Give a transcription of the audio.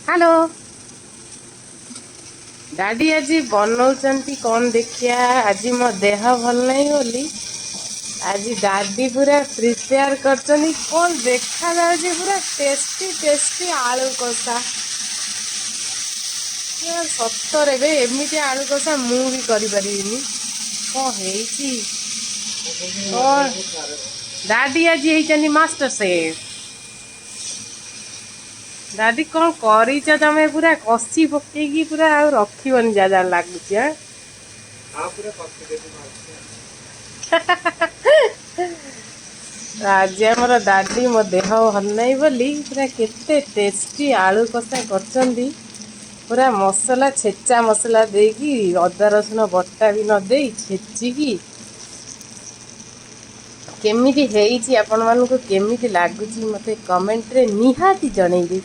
Hello daddy आज बनाऊँच कौन देखिया आज मो देह भल नहीं बोली आज दादी पूरा प्रिपेयर कर कौन देखा जाए पूरा टेस्टी टेस्टी आलू कषा सतरे बे एमती आलू कषा मु भी करी परिबिनी कौन है कौन दादी आज होती मास्टर शेफ दादी कौन करीच तमे पूरा कषि पकईकी पूरा आ रखिबनी जा जा लगुच आज आमर दादी मो देह भल नहीं बोली पूरा केते टेस्टी आलू कषा कर पूरा मसला छेचा मसला देकी अदा रसुण बटा भी न दे छेचिकी केमिति हेइची आपण मानकु केमिति लागुची मते कमेंट रे निहाती जणैबे।